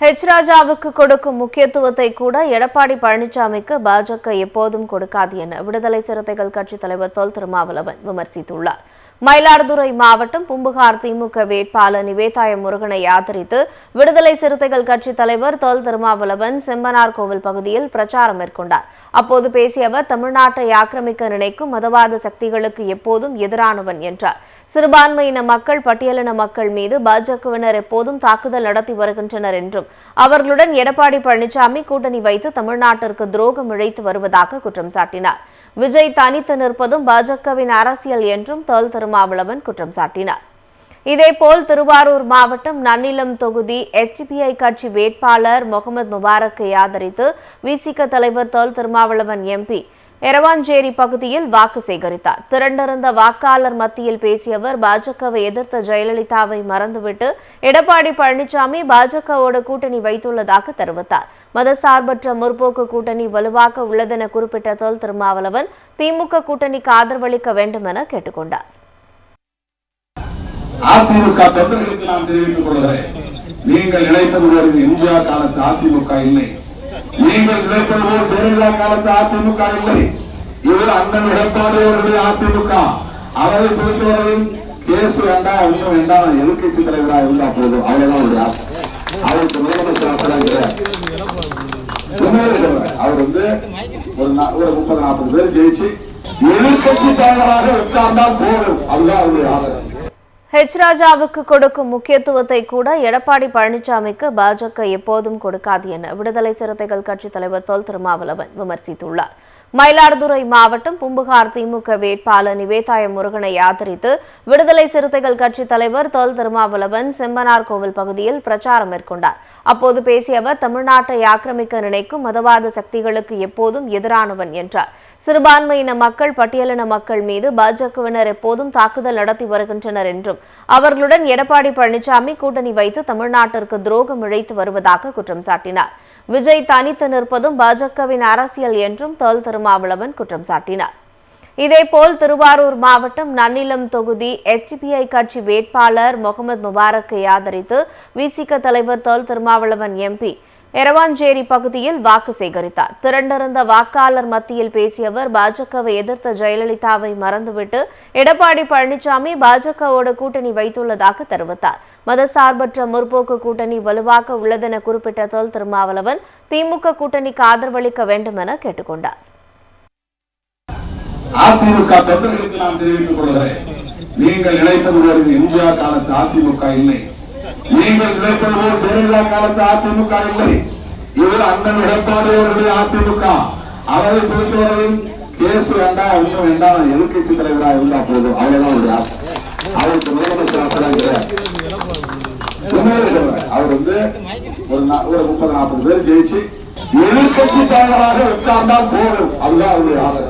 ராஜாவுக்கு கொடுக்கும் முக்கியத்துவத்தை கூட எடப்பாடி பழனிசாமிக்கு பாஜக எப்போதும் கொடுக்காது என விடுதலை சிறுத்தைகள் கட்சித் தலைவர் தொல் திருமாவளவன் விமர்சித்துள்ளார். மயிலாடுதுறை மாவட்டம் பூம்புகார் திமுக வேட்பாளர் நிவேதாய முருகனை ஆதரித்து விடுதலை சிறுத்தைகள் கட்சித் தலைவர் தொல் திருமாவளவன் செம்பனார் கோவில் பகுதியில் பிரச்சாரம் மேற்கொண்டார். அப்போது பேசிய அவர், தமிழ்நாட்டை ஆக்கிரமிக்க நினைக்கும் மதவாத சக்திகளுக்கு எப்போதும் எதிரானவன் என்றார். சிறுபான்மையின மக்கள், பட்டியலின மக்கள் மீது பாஜகவினர் எப்போதும் தாக்குதல் நடத்தி வருகின்றனர் என்றும் அவர்களுடன் எடப்பாடி பழனிசாமி கூட்டணி வைத்து தமிழ்நாட்டிற்கு துரோகம் இழைத்து வருவதாக குற்றம் சாட்டினார். விஜய் தனித்து நிற்பதும் பாஜகவின் அரசியல் என்றும் தொல் திருமாவளவன் குற்றம் சாட்டினார். இதேபோல் திருவாரூர் மாவட்டம் நன்னிலம் தொகுதி எஸ்டிபிஐ கட்சி வேட்பாளர் முகமது முபாரக்கை ஆதரித்து விசிக தலைவர் தொல் திருமாவளவன் எம்பி எரவாஞ்சேரி பகுதியில் வாக்கு சேகரித்தார். திரண்டிருந்த வாக்காளர் மத்தியில் பேசிய அவர், பாஜகவை எதிர்த்த ஜெயலலிதாவை மறந்துவிட்டு எடப்பாடி பழனிசாமி பாஜகவோடு கூட்டணி வைத்துள்ளதாக தெரிவித்தார். மதசார்பற்ற முற்போக்கு கூட்டணி வலுவாக உள்ளதென குறிப்பிட்ட தொல் திருமாவளவன் திமுக கூட்டணிக்கு ஆதரவளிக்க வேண்டும் என கேட்டுக்கொண்டார். அதிமுக தொண்டர்களுக்கு நான் தெரிவித்துக் கொள்கிறேன், நீங்கள் நினைப்பது போல இந்தியா காலத்து அதிமுக இல்லை. நீங்கள் நினைப்பது போல் ஜெயலலிதா காலத்து அதிமுக இல்லை. இவர் அண்ணன் எடப்பாடி அவர்களுடைய அதிமுக. அவரை பொறுத்தவரையும் கேசு வேண்டாம், ஒன்றும் வேண்டாம், எதிர்கட்சி தலைவராக இருந்தா போதும், அவ்வளவுதான் ஒரு ஆசை. அவருக்கு முதலமைச்சர் ஆசைதான் கிடையாது. அவர் ஒரு 30-40 பேர் ஜெயிச்சு எதிர்கட்சி தலைவராக உட்கார்ந்தால் போதும், அதுதான் அவருடைய ஆசை. ராஜாவுக்கு கொடுக்கும் முக்கியத்துவத்தை கூட எடப்பாடி பழனிசாமிக்கு பாஜக எப்போதும் கொடுக்காது என விடுதலை சிறுத்தைகள் கட்சித் தலைவர் தொல் திருமாவளவன் விமர்சித்துள்ளார். மயிலாடுதுறை மாவட்டம் பூம்புகார் திமுக வேட்பாளர் நிவேதாய முருகனை ஆதரித்து விடுதலை சிறுத்தைகள் கட்சித் தலைவர் தொல் திருமாவளவன் செம்பனார் கோவில் பகுதியில் பிரச்சாரம் மேற்கொண்டார். அப்போது பேசிய அவர், தமிழ்நாட்டை ஆக்கிரமிக்க நினைக்கும் மதவாத சக்திகளுக்கு எப்போதும் எதிரானவன் என்றார். சிறுபான்மையின மக்கள், பட்டியலின மக்கள் மீது பாஜகவினர் எப்போதும் தாக்குதல் நடத்தி வருகின்றனர் என்றும் அவர்களுடன் எடப்பாடி பழனிசாமி கூட்டணி வைத்து தமிழ்நாட்டிற்கு துரோகம் இழைத்து வருவதாக குற்றம் சாட்டினார். விஜய் தனித்து நிற்பதும் பாஜகவின் அரசியல் என்றும் தொல் திருமாவளவன் குற்றம் சாட்டினார். இதேபோல் திருவாரூர் மாவட்டம் நன்னிலம் தொகுதி எஸ்டிபிஐ கட்சி வேட்பாளர் முகமது முபாரக்கை ஆதரித்து விசிக தலைவர் தொல் திருமாவளவன் எம்பி எரவாஞ்சேரி பகுதியில் வாக்கு சேகரித்தார். திரண்டிருந்த வாக்காளர் மத்தியில் பேசிய அவர், பாஜகவை எதிர்த்த ஜெயலலிதாவை மறந்துவிட்டு எடப்பாடி பழனிசாமி பாஜகவோடு கூட்டணி வைத்துள்ளதாக தெரிவித்தார். மதசார்பற்ற முற்போக்கு கூட்டணி வலுவாக உள்ளதென குறிப்பிட்ட தொல் திருமாவளவன் திமுக கூட்டணிக்கு ஆதரவளிக்க வேண்டும் என கேட்டுக்கொண்டார். அதிமுக தொண்டர்களுக்கு நான் தெரிவித்துக் கொள்கிறேன், நீங்கள் நினைப்பது போல இந்தியா காலத்து அதிமுக இல்லை. நீங்கள் நினைப்பது போல் ஜெயலலிதா காலத்து அதிமுக இல்லை. இவர் அண்ணன் எடப்பாடி அவர்களுடைய அதிமுக. அவரை பொறுத்தவரையும் கேசு வேண்டாம், ஒன்றும் வேண்டாம், எதிர்கட்சி தலைவராக இருந்தா போதும், அவ்வளவுதான் ஒரு ஆசை. அவருக்கு முதலமைச்சர் ஆசைதான் கிடையாது. அவர் ஒரு 30-40 பேர் ஜெயிச்சு எதிர்கட்சி தலைவராக உட்கார்ந்தால் போதும், அதுதான் அவருடைய ஆசை.